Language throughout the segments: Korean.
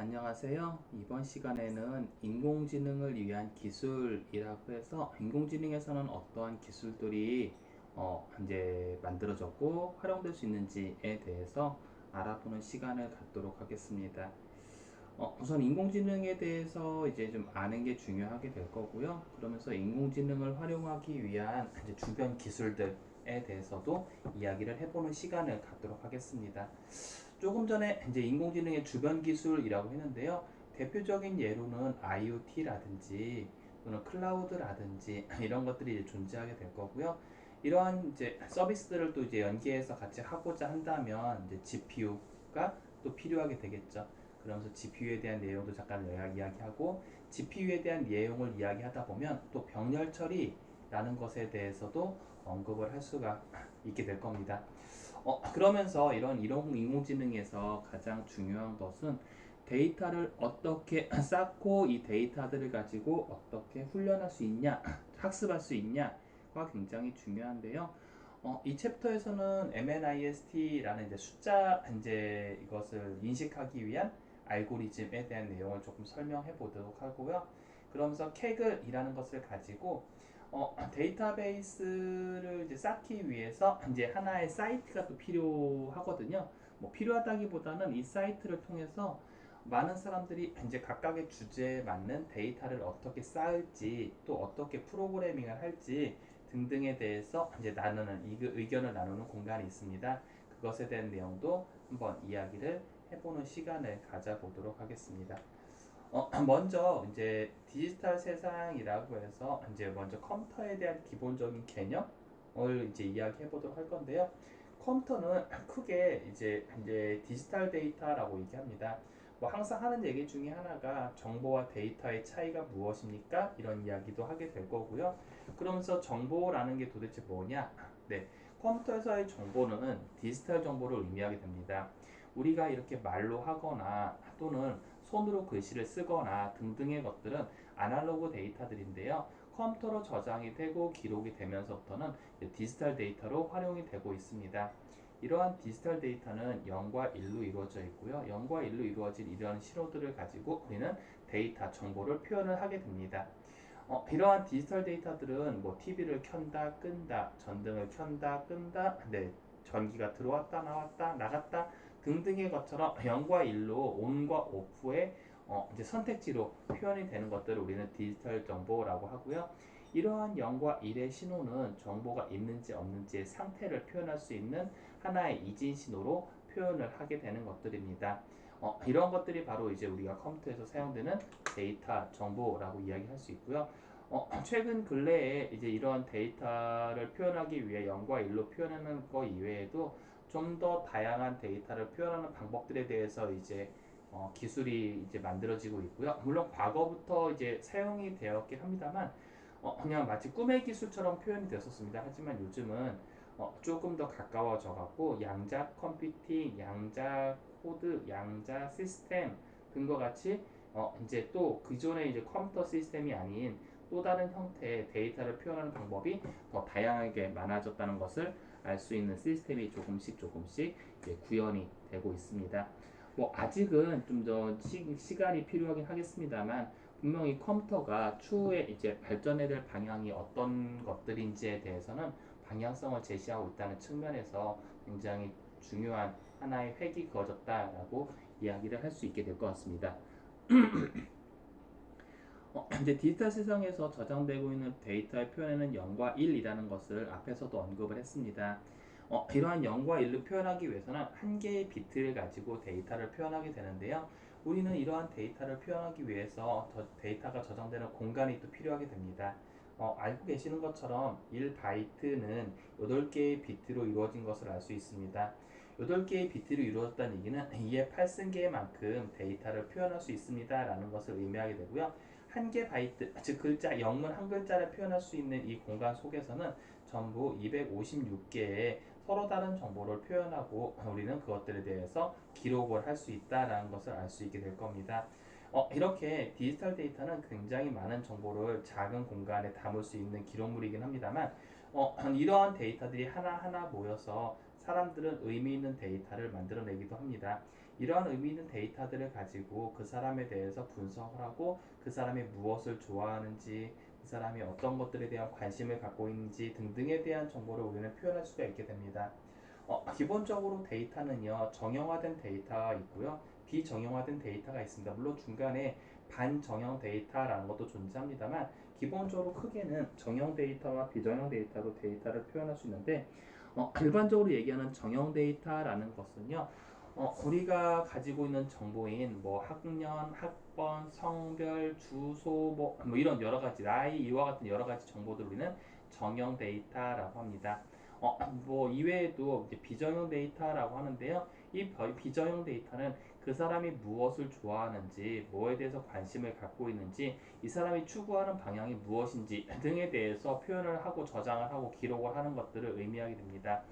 안녕하세요. 이번 시간에는 인공지능을 위한 기술이라고 해서 인공지능에서는 어떠한 기술들이 이제 만들어졌고 활용될 수 있는지에 대해서 알아보는 시간을 갖도록 하겠습니다. 우선 인공지능에 대해서 이제 좀 아는 게 중요하게 될 거고요. 그러면서 인공지능을 활용하기 위한 이제 주변 기술들에 대해서도 이야기를 해보는 시간을 갖도록 하겠습니다. 조금 전에 이제 인공지능의 주변 기술이라고 했는데요. 대표적인 예로는 IoT라든지 또는 클라우드라든지 이런 것들이 이제 존재하게 될 거고요. 이러한 이제 서비스들을 또 이제 연계해서 같이 하고자 한다면 이제 GPU가 또 필요하게 되겠죠. 그러면서 GPU에 대한 내용도 잠깐 이야기하고 GPU에 대한 내용을 이야기하다 보면 또 병렬 처리라는 것에 대해서도 언급을 할 수가 있게 될 겁니다. 그러면서 이런 인공지능에서 가장 중요한 것은 데이터를 어떻게 쌓고 이 데이터들을 가지고 어떻게 훈련할 수 있냐, 학습할 수 있냐가 굉장히 중요한데요. 이 챕터에서는 MNIST라는 이제 숫자 이제 이것을 인식하기 위한 알고리즘에 대한 내용을 조금 설명해 보도록 하고요. 그러면서 Kaggle이라는 것을 가지고 데이터베이스를 이제 쌓기 위해서 이제 하나의 사이트가 또 필요하거든요. 뭐 필요하다기보다는 이 사이트를 통해서 많은 사람들이 이제 각각의 주제에 맞는 데이터를 어떻게 쌓을지 또 어떻게 프로그래밍을 할지 등등에 대해서 이제 나누는 의견을 나누는 공간이 있습니다. 그것에 대한 내용도 한번 이야기를 해보는 시간을 가져보도록 하겠습니다. 먼저 이제 디지털 세상이라고 해서 이제 먼저 컴퓨터에 대한 기본적인 개념을 이제 이야기해 보도록 할 건데요. 컴퓨터는 크게 이제 디지털 데이터라고 얘기합니다. 뭐 항상 하는 얘기 중에 하나가 정보와 데이터의 차이가 무엇입니까? 이런 이야기도 하게 될 거고요. 그러면서 정보라는 게 도대체 뭐냐? 네, 컴퓨터에서의 정보는 디지털 정보를 의미하게 됩니다. 우리가 이렇게 말로 하거나 또는 손으로 글씨를 쓰거나 등등의 것들은 아날로그 데이터들인데요. 컴퓨터로 저장이 되고 기록이 되면서부터는 디지털 데이터로 활용이 되고 있습니다. 이러한 디지털 데이터는 0과 1로 이루어져 있고요. 0과 1로 이루어진 이러한 신호들을 가지고 우리는 데이터, 정보를 표현을 하게 됩니다. 이러한 디지털 데이터들은 뭐 TV를 켠다, 끈다, 전등을 켠다, 끈다, 네, 전기가 들어왔다, 나왔다, 나갔다 등등의 것처럼 0과 1로 온과 오프의 이제 선택지로 표현이 되는 것들을 우리는 디지털 정보라고 하고요. 이러한 0과 1의 신호는 정보가 있는지 없는지의 상태를 표현할 수 있는 하나의 이진 신호로 표현을 하게 되는 것들입니다. 이런 것들이 바로 이제 우리가 컴퓨터에서 사용되는 데이터 정보라고 이야기할 수 있고요. 최근 근래에 이제 이런 데이터를 표현하기 위해 0과 1로 표현하는 거 이외에도 좀 더 다양한 데이터를 표현하는 방법들에 대해서 이제 기술이 이제 만들어지고 있고요. 물론 과거부터 이제 사용이 되었긴 합니다만 그냥 마치 꿈의 기술처럼 표현이 됐었습니다. 하지만 요즘은 조금 더 가까워져 갖고 양자 컴퓨팅, 양자 코드, 양자 시스템 등과 같이 이제 또 기존의 이제 컴퓨터 시스템이 아닌 또 다른 형태의 데이터를 표현하는 방법이 더 다양하게 많아졌다는 것을 알 수 있는 시스템이 조금씩 이제 구현이 되고 있습니다. 뭐 아직은 좀 더 시간이 필요하긴 하겠습니다만 분명히 컴퓨터가 추후에 이제 발전해야 될 방향이 어떤 것들인지에 대해서는 방향성을 제시하고 있다는 측면에서 굉장히 중요한 하나의 획이 그어졌다라고 이야기를 할 수 있게 될 것 같습니다. 이제 디지털 세상에서 저장되고 있는 데이터의 표현에는 0과 1이라는 것을 앞에서도 언급을 했습니다. 이러한 0과 1로 표현하기 위해서는 한 개의 비트를 가지고 데이터를 표현하게 되는데요. 우리는 이러한 데이터를 표현하기 위해서 데이터가 저장되는 공간이 또 필요하게 됩니다. 알고 계시는 것처럼 1바이트는 8개의 비트로 이루어진 것을 알 수 있습니다. 8개의 비트로 이루어졌다는 얘기는 2의 8승계만큼 데이터를 표현할 수 있습니다. 라는 것을 의미하게 되고요. 한 개 바이트, 즉 글자, 영문 한 글자를 표현할 수 있는 이 공간 속에서는 전부 256개의 서로 다른 정보를 표현하고 우리는 그것들에 대해서 기록을 할 수 있다라는 것을 알 수 있게 될 겁니다. 이렇게 디지털 데이터는 굉장히 많은 정보를 작은 공간에 담을 수 있는 기록물이긴 합니다만 이러한 데이터들이 하나하나 모여서 사람들은 의미 있는 데이터를 만들어내기도 합니다. 이러한 의미 있는 데이터들을 가지고 그 사람에 대해서 분석을 하고 그 사람이 무엇을 좋아하는지, 그 사람이 어떤 것들에 대한 관심을 갖고 있는지 등등에 대한 정보를 우리는 표현할 수가 있게 됩니다. 기본적으로 데이터는요, 정형화된 데이터가 있고요, 비정형화된 데이터가 있습니다. 물론 중간에 반정형 데이터라는 것도 존재합니다만, 기본적으로 크게는 정형 데이터와 비정형 데이터로 데이터를 표현할 수 있는데, 일반적으로 얘기하는 정형 데이터라는 것은요, 우리가 가지고 있는 정보인 뭐 학년, 학번, 성별, 주소, 뭐 이런 여러 가지 나이 이와 같은 여러 가지 정보들 우리는 정형 데이터라고 합니다. 뭐 이외에도 이제 비정형 데이터라고 하는데요. 이 비정형 데이터는 그 사람이 무엇을 좋아하는지, 뭐에 대해서 관심을 갖고 있는지, 이 사람이 추구하는 방향이 무엇인지 등에 대해서 표현을 하고 저장을 하고 기록을 하는 것들을 의미하게 됩니다.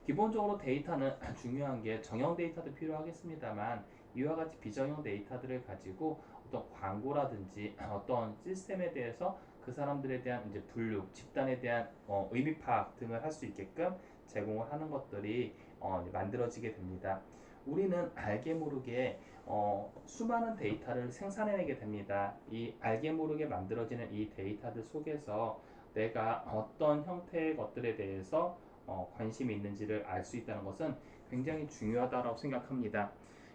기본적으로 데이터는 중요한 게 정형 데이터도 필요하겠습니다만, 이와 같이 비정형 데이터들을 가지고 어떤 광고라든지 어떤 시스템에 대해서 그 사람들에 대한 이제 분류, 집단에 대한 의미 파악 등을 할 수 있게끔 제공을 하는 것들이 만들어지게 됩니다. 우리는 알게 모르게 수많은 데이터를 생산해내게 됩니다. 이 알게 모르게 만들어지는 이 데이터들 속에서 내가 어떤 형태의 것들에 대해서 관심이 있는지를 알 수 있다는 것은 굉장히 중요하다고 생각합니다.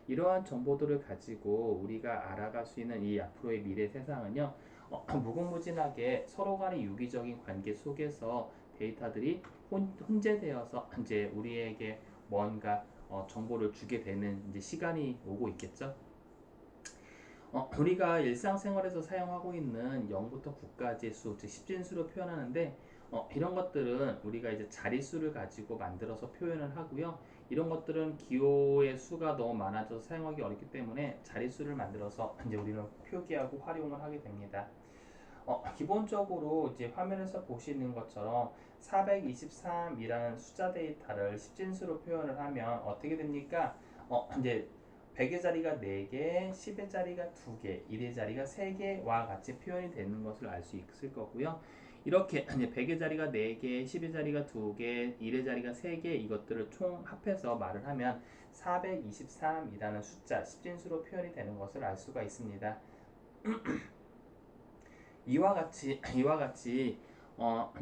이러한 정보들을 가지고 우리가 알아갈 수 있는 이 앞으로의 미래 세상은요, 무궁무진하게 서로 간의 유기적인 관계 속에서 데이터들이 혼재되어서 이제 우리에게 뭔가 정보를 주게 되는 이제 시간이 오고 있겠죠. 우리가 일상생활에서 사용하고 있는 0부터 9까지의 수, 즉 십진수로 표현하는데, 이런 것들은 우리가 이제 자릿수를 가지고 만들어서 표현을 하고요. 이런 것들은 기호의 수가 너무 많아져서 사용하기 어렵기 때문에 자릿수를 만들어서 이제 우리는 표기하고 활용을 하게 됩니다. 기본적으로 이제 화면에서 보시는 것처럼 423이라는 숫자 데이터를 십진수로 표현을 하면 어떻게 됩니까? 이제 100의 자리가 4개, 10의 자리가 2개, 1의 자리가 3개와 같이 표현이 되는 것을 알 수 있을 거고요. 이렇게 이제 100의 자리가 4개, 10의 자리가 2개, 1의 자리가 3개 이것들을 총 합해서 말을 하면 423이라는 숫자, 십진수로 표현이 되는 것을 알 수가 있습니다. 이와 같이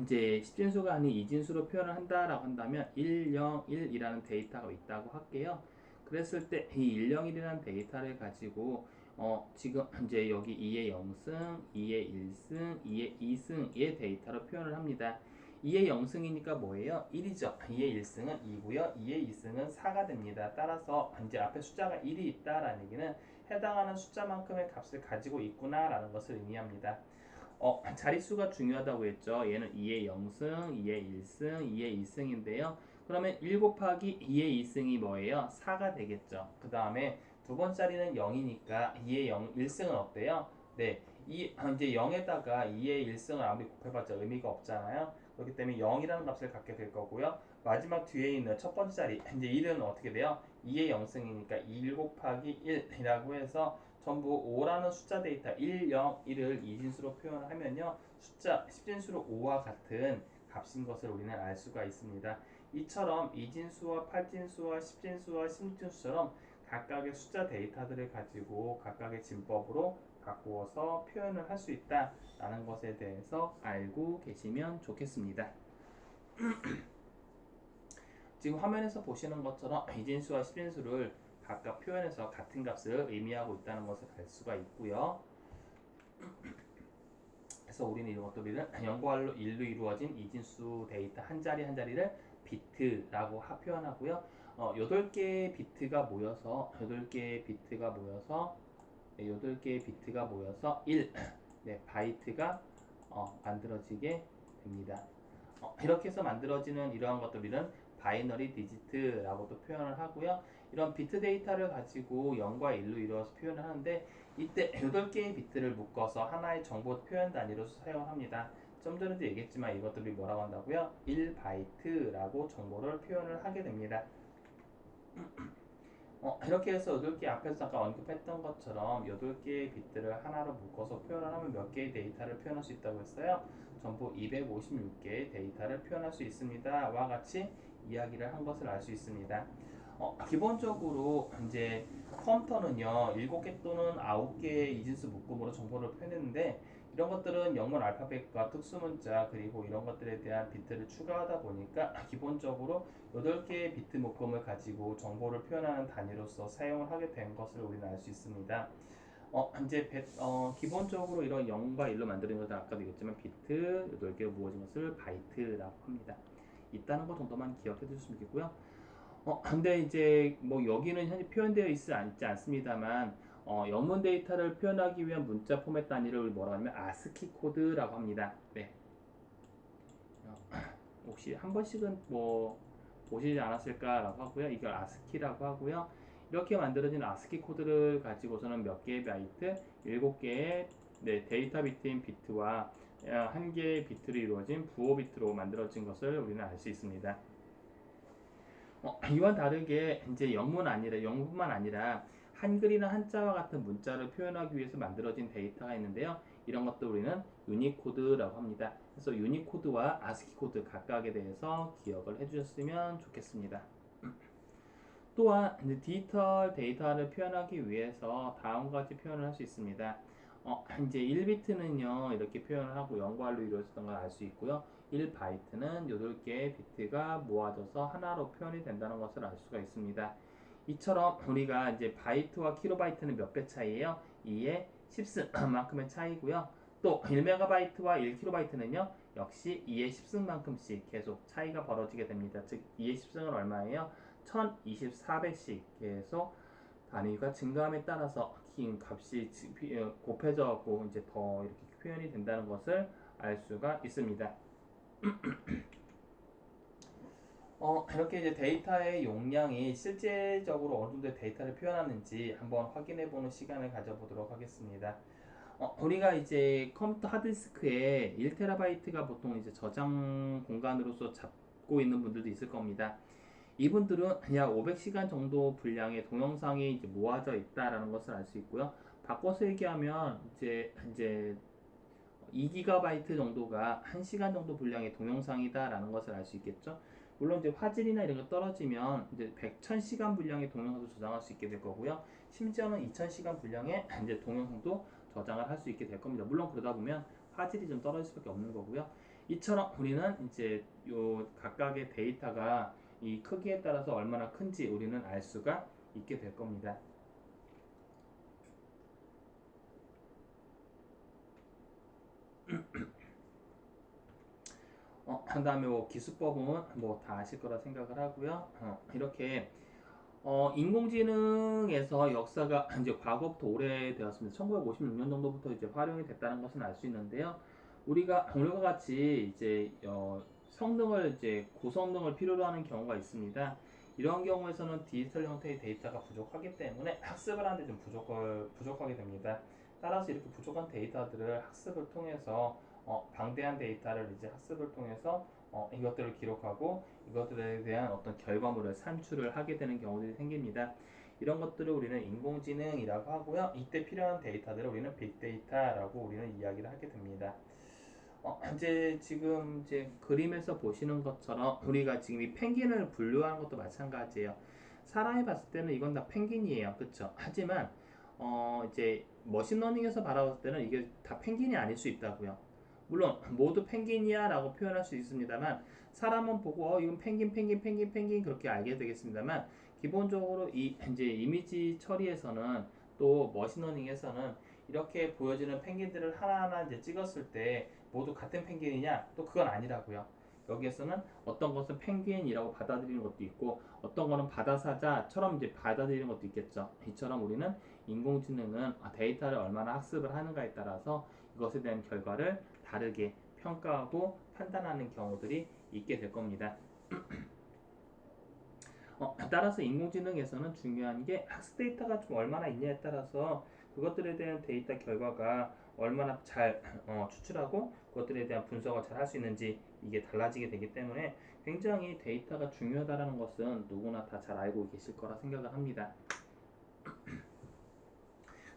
이제 십진수가 아닌 이진수로 표현을 한다라고 한다면 101이라는 데이터가 있다고 할게요. 그랬을 때 이 101이라는 데이터를 가지고 지금 이제 여기 2의 0승, 2의 1승, 2의 2승의 데이터로 표현을 합니다. 2의 0승이니까 뭐예요? 1이죠. 2의 1승은 2고요. 2의 2승은 4가 됩니다. 따라서 이제 앞에 숫자가 1이 있다라는 얘기는 해당하는 숫자만큼의 값을 가지고 있구나라는 것을 의미합니다. 자릿수가 중요하다고 했죠. 얘는 2의 0승, 2의 1승, 2의 2승인데요. 그러면 1 곱하기 2의 2승이 뭐예요? 4가 되겠죠. 그 다음에 두 번짜리는 0이니까 2의 0, 1승은 어때요? 네, 이제 0에다가 2의 1승을 아무리 곱해봤자 의미가 없잖아요. 그렇기 때문에 0이라는 값을 갖게 될 거고요. 마지막 뒤에 있는 첫 번째 자리, 이제 1은 어떻게 돼요? 2의 0승이니까 1 곱하기 1이라고 해서 전부 5라는 숫자 데이터 1, 0, 1을 이진수로 표현을 하면요, 숫자 십진수로 5와 같은 값인 것을 우리는 알 수가 있습니다. 이처럼 이진수와 팔진수와 십진수와 십진수처럼 각각의 숫자 데이터들을 가지고 각각의 진법으로 바꾸어서 표현을 할 수 있다라는 것에 대해서 알고 계시면 좋겠습니다. 지금 화면에서 보시는 것처럼 이진수와 십진수를 각각 표현해서 같은 값을 의미하고 있다는 것을 알 수가 있고요. 그래서 우리는 이런 것들을 0과 1로 이루어진 이진수 데이터 한 자리 한 자리를 비트라고 표현하고요. 8개의 비트가 모여서 1 네, 바이트가 만들어지게 됩니다. 이렇게 해서 만들어지는 이러한 것들은 바이너리 디지트라고도 표현을 하고요. 이런 비트 데이터를 가지고 0과 1로 이루어서 표현을 하는데, 이때 8개의 비트를 묶어서 하나의 정보 표현 단위로 사용합니다. 좀 전에도 얘기했지만 이것들이 뭐라고 한다고요? 1바이트라고 정보를 표현을 하게 됩니다. 이렇게 해서 8개 앞에서 잠깐 언급했던 것처럼 8개의 비트를 하나로 묶어서 표현을 하면 몇 개의 데이터를 표현할 수 있다고 했어요? 전부 256개의 데이터를 표현할 수 있습니다. 와 같이 이야기를 한 것을 알 수 있습니다. 기본적으로 이제 컴퓨터는요 7개 또는 9개의 이진수 묶음으로 정보를 표현했는데 이런 것들은 영문 알파벳과 특수문자 그리고 이런 것들에 대한 비트를 추가하다 보니까 기본적으로 8개의 비트 묶음을 가지고 정보를 표현하는 단위로서 사용을 하게 된 것을 우리는 알 수 있습니다. 이제 기본적으로 이런 0과 1로 만드는 것은 아까도 얘기했지만 비트 8개로 모아진 것을 바이트라고 합니다. 있다는 것 정도만 기억해 주시면 되겠고요. 근데 이제 뭐 여기는 현재 표현되어 있지 않습니다만 영문 데이터를 표현하기 위한 문자 포맷 단위를 뭐라고 하냐면 아스키 코드라고 합니다. 네. 혹시 한 번씩은 뭐 보시지 않았을까라고 하고요. 이걸 아스키라고 하고요. 이렇게 만들어진 아스키 코드를 가지고서는 몇 개의 바이트, 7개의 네, 데이터 비트인 비트와 한 개의 비트로 이루어진 부호 비트로 만들어진 것을 우리는 알 수 있습니다. 이와 다르게 이제 영문뿐만 아니라 한글이나 한자와 같은 문자를 표현하기 위해서 만들어진 데이터가 있는데요. 이런 것도 우리는 유니코드라고 합니다. 그래서 유니코드와 아스키 코드 각각에 대해서 기억을 해주셨으면 좋겠습니다. 또한 디지털 데이터를 표현하기 위해서 다음과 같이 표현을 할 수 있습니다. 이제 1비트는요 이렇게 표현을 하고 0과 1로 이루어졌던 걸 알 수 있고요. 1바이트는 8개의 비트가 모아져서 하나로 표현이 된다는 것을 알 수가 있습니다. 이처럼 우리가 이제 바이트와 킬로바이트는 몇 배 차이예요? 2의 10승만큼의 차이고요. 또 1메가바이트와 1킬로바이트는요 역시 2의 10승만큼씩 계속 차이가 벌어지게 됩니다. 즉 2의 10승은 얼마예요? 1024배씩 계속 단위가 증가함에 따라서 긴 값이 곱해져 갖고 이제 더 이렇게 표현이 된다는 것을 알 수가 있습니다. 이렇게 이제 데이터의 용량이 실제적으로 어느 정도의 데이터를 표현하는지 한번 확인해 보는 시간을 가져보도록 하겠습니다. 우리가 이제 컴퓨터 하드디스크에 1TB가 보통 이제 저장 공간으로서 잡고 있는 분들도 있을 겁니다. 이분들은 약 500시간 정도 분량의 동영상이 이제 모아져 있다라는 것을 알 수 있고요. 바꿔서 얘기하면 이제 2GB 정도가 1시간 정도 분량의 동영상이다라는 것을 알 수 있겠죠. 물론 이제 화질이나 이런 거 떨어지면 이제 1000시간 분량의 동영상도 저장할 수 있게 될 거고요. 심지어는 2000시간 분량의 이제 동영상도 저장을 할 수 있게 될 겁니다. 물론 그러다 보면 화질이 좀 떨어질 수밖에 없는 거고요. 이처럼 우리는 이제 요 각각의 데이터가 이 크기에 따라서 얼마나 큰지 우리는 알 수가 있게 될 겁니다. 그 다음에 뭐 기수법은 뭐 다 아실 거라 생각을 하고요. 이렇게 인공지능에서 역사가 이제 과거부터 오래되었습니다. 1956년 정도부터 이제 활용이 됐다는 것은 알 수 있는데요. 우리가 오늘과 같이 이제 성능을 이제 고성능을 필요로 하는 경우가 있습니다. 이런 경우에서는 디지털 형태의 데이터가 부족하기 때문에 학습을 하는데 좀 부족하게 됩니다. 따라서 이렇게 부족한 데이터들을 학습을 통해서 방대한 데이터를 이제 학습을 통해서 이것들을 기록하고 이것들에 대한 어떤 결과물을 산출을 하게 되는 경우들이 생깁니다. 이런 것들을 우리는 인공지능이라고 하고요. 이때 필요한 데이터들을 우리는 빅데이터라고 우리는 이야기를 하게 됩니다. 이제 지금 이제 그림에서 보시는 것처럼 우리가 지금 이 펭귄을 분류하는 것도 마찬가지예요. 사람이 봤을 때는 이건 다 펭귄이에요. 그렇죠? 하지만 이제 머신러닝에서 바라봤을 때는 이게 다 펭귄이 아닐 수 있다고요. 물론 모두 펭귄이야 라고 표현할 수 있습니다만 사람은 보고 이건 펭귄 그렇게 알게 되겠습니다만 기본적으로 이 이제 이미지 처리에서는 또 머신러닝에서는 이렇게 보여지는 펭귄들을 하나하나 이제 찍었을 때 모두 같은 펭귄이냐? 또 그건 아니라고요. 여기에서는 어떤 것은 펭귄이라고 받아들이는 것도 있고 어떤 거는 바다사자처럼 이제 받아들이는 것도 있겠죠. 이처럼 우리는 인공지능은 데이터를 얼마나 학습을 하는가에 따라서 이것에 대한 결과를 다르게 평가하고 판단하는 경우들이 있게 될 겁니다. 따라서 인공지능에서는 중요한 게 학습 데이터가 좀 얼마나 있냐에 따라서 그것들에 대한 데이터 결과가 얼마나 잘 추출하고 그것들에 대한 분석을 잘 할 수 있는지 이게 달라지게 되기 때문에 굉장히 데이터가 중요하다는 것은 누구나 다 잘 알고 계실 거라 생각을 합니다.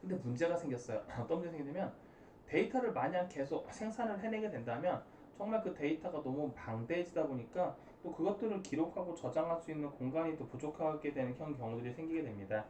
근데 문제가 생겼어요. 어떤 문제가 생기냐면 데이터를 마냥 계속 생산을 해내게 된다면 정말 그 데이터가 너무 방대해지다 보니까 또 그것들을 기록하고 저장할 수 있는 공간이 또 부족하게 되는 경우들이 생기게 됩니다.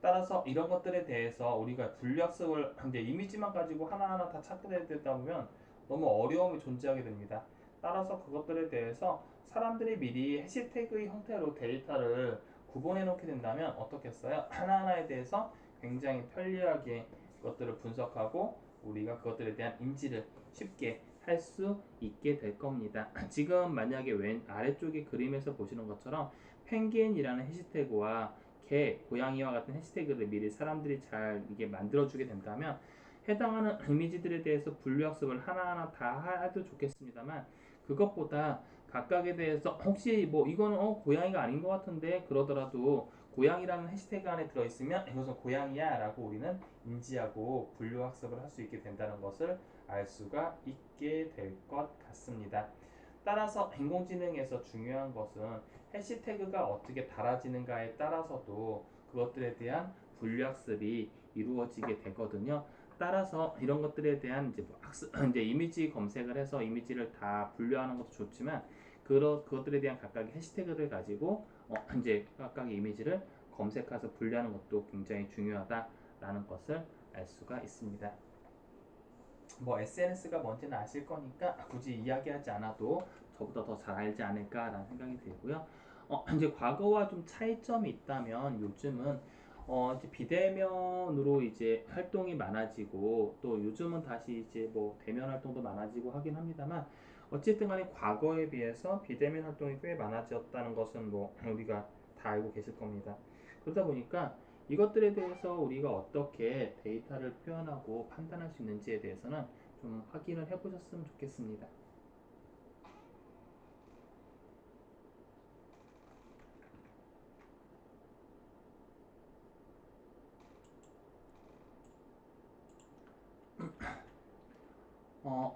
따라서 이런 것들에 대해서 우리가 분류학습을 이제 이미지만 가지고 하나하나 다 찾게 되다 보면 너무 어려움이 존재하게 됩니다. 따라서 그것들에 대해서 사람들이 미리 해시태그의 형태로 데이터를 구분해 놓게 된다면 어떻겠어요? 하나하나에 대해서 굉장히 편리하게 그것들을 분석하고 우리가 그것들에 대한 인지를 쉽게 할 수 있게 될 겁니다. 지금 만약에 왼 아래쪽에 그림에서 보시는 것처럼 펭귄이라는 해시태그와 개, 고양이와 같은 해시태그를 미리 사람들이 잘 이게 만들어주게 된다면 해당하는 이미지들에 대해서 분류학습을 하나하나 다 해도 좋겠습니다만 그것보다 각각에 대해서 혹시 뭐 이거는 고양이가 아닌 것 같은데 그러더라도 고양이라는 해시태그 안에 들어있으면 이것은 고양이야 라고 우리는 인지하고 분류학습을 할 수 있게 된다는 것을 알 수가 있게 될 것 같습니다. 따라서 인공지능에서 중요한 것은 해시태그가 어떻게 달아지는가에 따라서도 그것들에 대한 분류학습이 이루어지게 되거든요. 따라서 이런 것들에 대한 이제 뭐 학습, 이제 이미지 검색을 해서 이미지를 다 분류하는 것도 좋지만 그것들에 대한 각각의 해시태그를 가지고 이제 각각의 이미지를 검색해서 분류하는 것도 굉장히 중요하다라는 것을 알 수가 있습니다. 뭐 SNS가 뭔지는 아실 거니까 굳이 이야기하지 않아도 저보다 더 잘 알지 않을까라는 생각이 들고요. 이제 과거와 좀 차이점이 있다면 요즘은 이제 비대면으로 이제 활동이 많아지고 또 요즘은 다시 이제 뭐 대면 활동도 많아지고 하긴 합니다만 어쨌든 간에 과거에 비해서 비대면 활동이 꽤 많아졌다는 것은 뭐 우리가 다 알고 계실 겁니다. 그러다 보니까 이것들에 대해서 우리가 어떻게 데이터를 표현하고 판단할 수 있는지에 대해서는 좀 확인을 해보셨으면 좋겠습니다.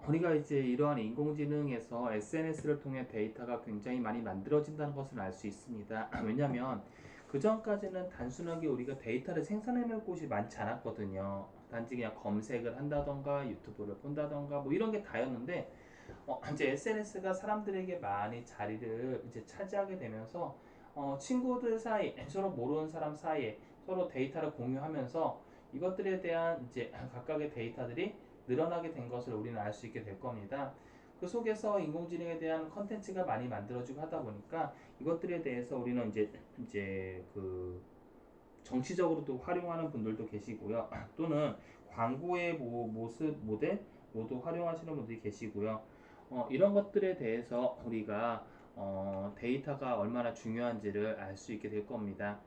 우리가 이제 이러한 인공지능에서 SNS를 통해 데이터가 굉장히 많이 만들어진다는 것을 알 수 있습니다. 왜냐하면 그 전까지는 단순하게 우리가 데이터를 생산해낼 곳이 많지 않았거든요. 단지 그냥 검색을 한다던가 유튜브를 본다던가 뭐 이런 게 다였는데 이제 SNS가 사람들에게 많이 자리를 이제 차지하게 되면서 친구들 사이, 서로 모르는 사람 사이에 서로 데이터를 공유하면서 이것들에 대한 이제 각각의 데이터들이 늘어나게 된 것을 우리는 알 수 있게 될 겁니다. 그 속에서 인공지능에 대한 컨텐츠가 많이 만들어지고 하다 보니까 이것들에 대해서 우리는 이제 그 정치적으로도 활용하는 분들도 계시고요. 또는 광고의 모습 모델 모두 활용하시는 분들이 계시고요. 이런 것들에 대해서 우리가 데이터가 얼마나 중요한지를 알 수 있게 될 겁니다.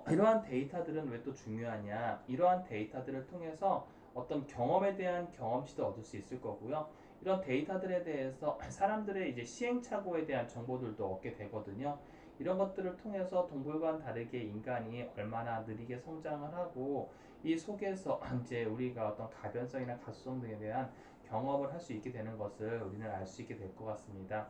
이러한 데이터들은 왜 또 중요하냐? 이러한 데이터들을 통해서 어떤 경험에 대한 경험치도 얻을 수 있을 거고요. 이런 데이터들에 대해서 사람들의 이제 시행착오에 대한 정보들도 얻게 되거든요. 이런 것들을 통해서 동물과는 다르게 인간이 얼마나 느리게 성장을 하고 이 속에서 이제 우리가 어떤 가변성이나 가소성 등에 대한 경험을 할 수 있게 되는 것을 우리는 알 수 있게 될 것 같습니다.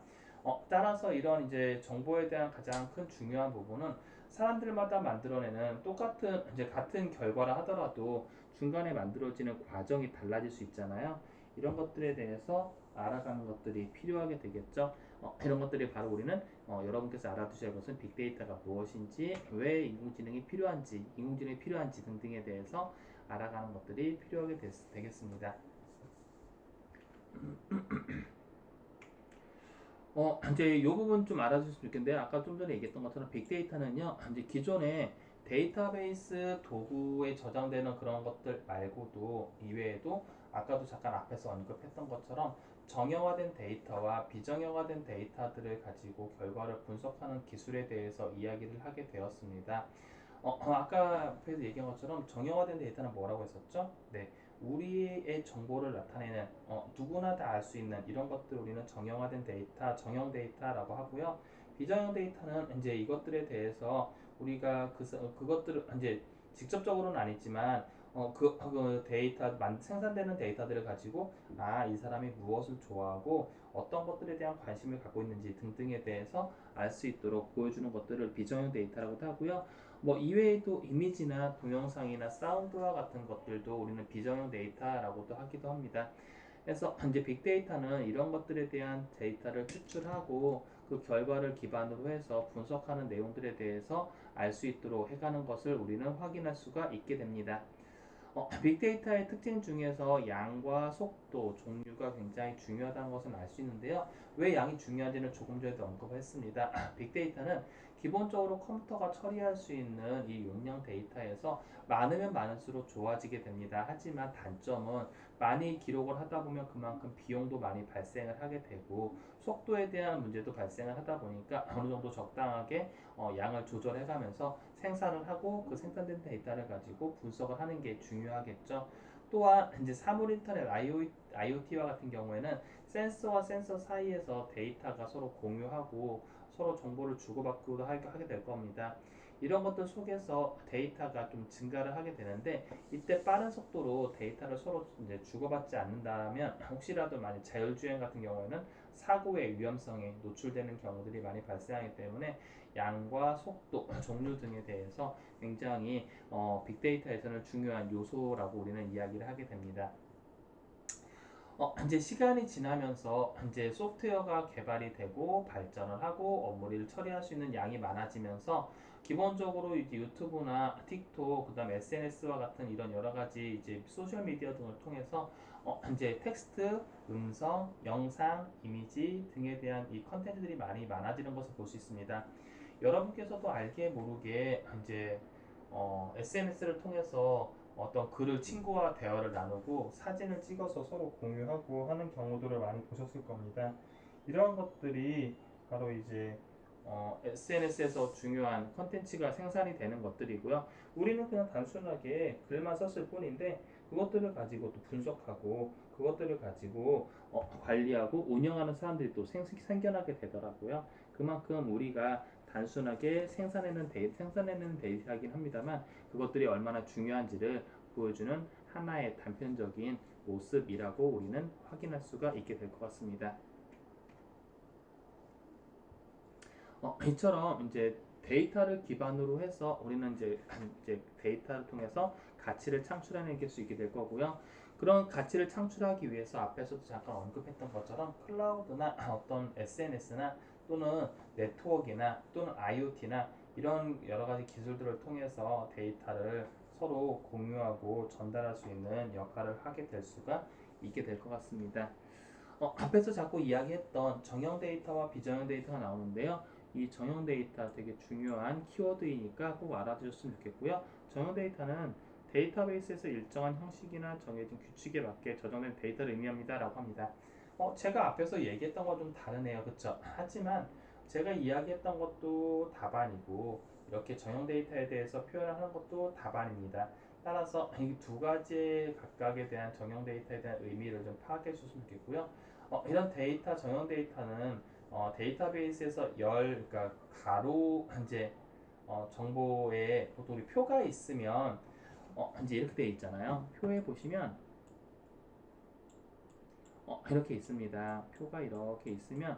따라서 이런 이제 정보에 대한 가장 큰 중요한 부분은 사람들마다 만들어내는 똑같은 이제 같은 결과라 하더라도 중간에 만들어지는 과정이 달라질 수 있잖아요. 이런 것들에 대해서 알아가는 것들이 필요하게 되겠죠. 이런 것들이 바로 우리는 여러분께서 알아두셔야 할 것은 빅데이터가 무엇인지, 왜 인공지능이 필요한지 등등에 대해서 알아가는 것들이 필요하게 되겠습니다. 이제 이 부분 좀 알아주셨으면 좋겠는데 아까 좀 전에 얘기했던 것처럼 빅데이터는요 이제 기존의 데이터베이스 도구에 저장되는 그런 것들 말고도 이외에도 아까도 잠깐 앞에서 언급했던 것처럼 정형화된 데이터와 비정형화된 데이터들을 가지고 결과를 분석하는 기술에 대해서 이야기를 하게 되었습니다. 아까 앞에서 얘기한 것처럼 정형화된 데이터는 뭐라고 했었죠? 네, 우리의 정보를 나타내는 누구나 다 알 수 있는 이런 것들 우리는 정형화된 데이터, 정형 데이터라고 하고요. 비정형 데이터는 이제 이것들에 대해서 우리가 그것들을 이제 직접적으로는 아니지만 그 데이터 생산되는 데이터들을 가지고 이 사람이 무엇을 좋아하고 어떤 것들에 대한 관심을 갖고 있는지 등등에 대해서 알 수 있도록 보여주는 것들을 비정형 데이터라고도 하고요. 뭐 이외에도 이미지나 동영상이나 사운드와 같은 것들도 우리는 비정형 데이터라고도 하기도 합니다. 그래서 이제 빅데이터는 이런 것들에 대한 데이터를 추출하고 그 결과를 기반으로 해서 분석하는 내용들에 대해서 알 수 있도록 해가는 것을 우리는 확인할 수가 있게 됩니다. 빅데이터의 특징 중에서 양과 속도, 종류가 굉장히 중요하다는 것은 알 수 있는데요. 왜 양이 중요한지는 조금 전에도 언급했습니다. 빅데이터는 기본적으로 컴퓨터가 처리할 수 있는 이 용량 데이터에서 많으면 많을수록 좋아지게 됩니다. 하지만 단점은 많이 기록을 하다 보면 그만큼 비용도 많이 발생을 하게 되고 속도에 대한 문제도 발생을 하다 보니까 어느 정도 적당하게 양을 조절해 가면서 생산을 하고 그 생산된 데이터를 가지고 분석을 하는 게 중요하겠죠. 또한 이제 사물 인터넷 IoT와 같은 경우에는 센서와 센서 사이에서 데이터가 서로 공유하고 서로 정보를 주고받기도 하게 될 겁니다. 이런 것들 속에서 데이터가 좀 증가를 하게 되는데 이때 빠른 속도로 데이터를 서로 이제 주고받지 않는다면 혹시라도 만약 자율주행 같은 경우에는 사고의 위험성에 노출되는 경우들이 많이 발생하기 때문에 양과 속도, 종류 등에 대해서 굉장히 빅데이터에서는 중요한 요소라고 우리는 이야기를 하게 됩니다. 이제 시간이 지나면서 이제 소프트웨어가 개발이 되고 발전을 하고 업무를 처리할 수 있는 양이 많아지면서 기본적으로 이제 유튜브나 틱톡, 그다음 SNS와 같은 이런 여러 가지 이제 소셜 미디어 등을 통해서 이제 텍스트, 음성, 영상, 이미지 등에 대한 이 컨텐츠들이 많이 많아지는 것을 볼 수 있습니다. 여러분께서도 알게 모르게 이제 SNS를 통해서 어떤 글을 친구와 대화를 나누고 사진을 찍어서 서로 공유하고 하는 경우들을 많이 보셨을 겁니다. 이러한 것들이 바로 이제 SNS에서 중요한 컨텐츠가 생산이 되는 것들이고요. 우리는 그냥 단순하게 글만 썼을 뿐인데 그것들을 가지고 또 분석하고 그것들을 가지고 관리하고 운영하는 사람들이 또 생겨나게 되더라고요. 그만큼 우리가 단순하게 생산해내는 데이터이긴 합니다만 그것들이 얼마나 중요한지를 보여주는 하나의 단편적인 모습이라고 우리는 확인할 수가 있게 될 것 같습니다. 이처럼 이제 데이터를 기반으로 해서 우리는 이제 데이터를 통해서 가치를 창출해낼 수 있게 될 거고요. 그런 가치를 창출하기 위해서 앞에서도 잠깐 언급했던 것처럼 클라우드나 어떤 SNS나 또는 네트워크나 또는 IoT나 이런 여러 가지 기술들을 통해서 데이터를 서로 공유하고 전달할 수 있는 역할을 하게 될 수가 있게 될 것 같습니다. 앞에서 자꾸 이야기했던 정형 데이터와 비정형 데이터가 나오는데요. 이 정형 데이터 되게 중요한 키워드이니까 꼭 알아두셨으면 좋겠고요. 정형 데이터는 데이터베이스에서 일정한 형식이나 정해진 규칙에 맞게 저장된 데이터를 의미합니다. 라고 합니다. 제가 앞에서 얘기했던 거 좀 다르네요. 그쵸? 하지만 제가 이야기했던 것도 답안이고 이렇게 정형 데이터에 대해서 표현하는 것도 답안입니다. 따라서 이 두 가지 각각에 대한 정형 데이터에 대한 의미를 좀 파악해 주셨으면 좋겠고요. 이런 데이터 정형 데이터는 데이터베이스에서 그러니까 가로 이제 정보에 보통 우리 표가 있으면 이제 이렇게 되어 있잖아요. 표에 보시면 이렇게 있습니다. 표가 이렇게 있으면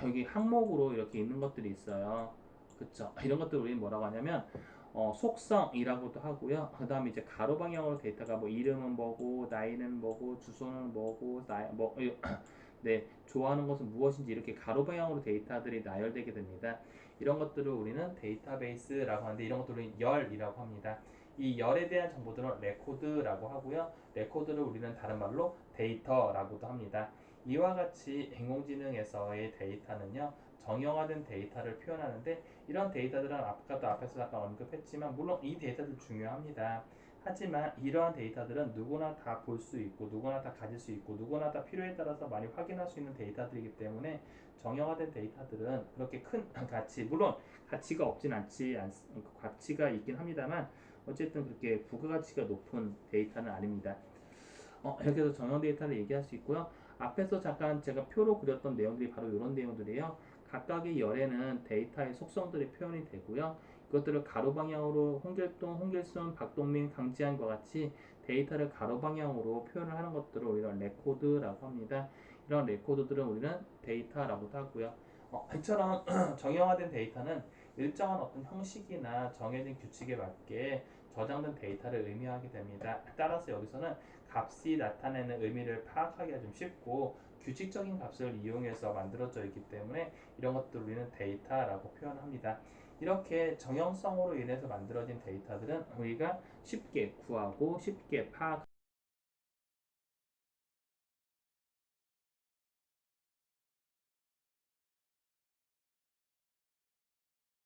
여기 항목으로 이렇게 있는 것들이 있어요. 그쵸? 이런 것들 우리는 뭐라고 하냐면 속성이라고도 하고요. 그 다음에 이제 가로 방향으로 데이터가 뭐 이름은 뭐고 나이는 뭐고 주소는 뭐고 네, 좋아하는 것은 무엇인지 이렇게 가로 방향으로 데이터들이 나열되게 됩니다. 이런 것들을 우리는 데이터베이스라고 하는데 이런 것들을 열이라고 합니다. 이 열에 대한 정보들은 레코드라고 하고요. 레코드를 우리는 다른 말로 데이터라고도 합니다. 이와 같이 인공지능에서의 데이터는요, 정형화된 데이터를 표현하는데 이런 데이터들은 아까도 앞에서 잠깐 언급했지만 물론 이 데이터도 중요합니다. 하지만 이러한 데이터들은 누구나 다 볼 수 있고 누구나 다 가질 수 있고 누구나 다 필요에 따라서 많이 확인할 수 있는 데이터들이기 때문에 정형화된 데이터들은 그렇게 큰 가치, 물론 가치가 없진 가치가 있긴 합니다만 어쨌든 그렇게 부가가치가 높은 데이터는 아닙니다. 이렇게 해서 정형 데이터를 얘기할 수 있고요. 앞에서 잠깐 제가 표로 그렸던 내용들이 바로 이런 내용들이에요. 각각의 열에는 데이터의 속성들이 표현이 되고요. 그것들을 가로 방향으로 홍길동, 홍길순, 박동민, 강지한과 같이 데이터를 가로 방향으로 표현을 하는 것들을 우리가 레코드라고 합니다. 이런 레코드들은 우리는 데이터라고도 하고요. 이처럼 정형화된 데이터는 일정한 어떤 형식이나 정해진 규칙에 맞게 저장된 데이터를 의미하게 됩니다. 따라서 여기서는 값이 나타내는 의미를 파악하기가 좀 쉽고 규칙적인 값을 이용해서 만들어져 있기 때문에 이런 것들을 우리는 데이터라고 표현합니다. 이렇게 정형성으로 인해서 만들어진 데이터들은 우리가 쉽게 구하고 쉽게 파악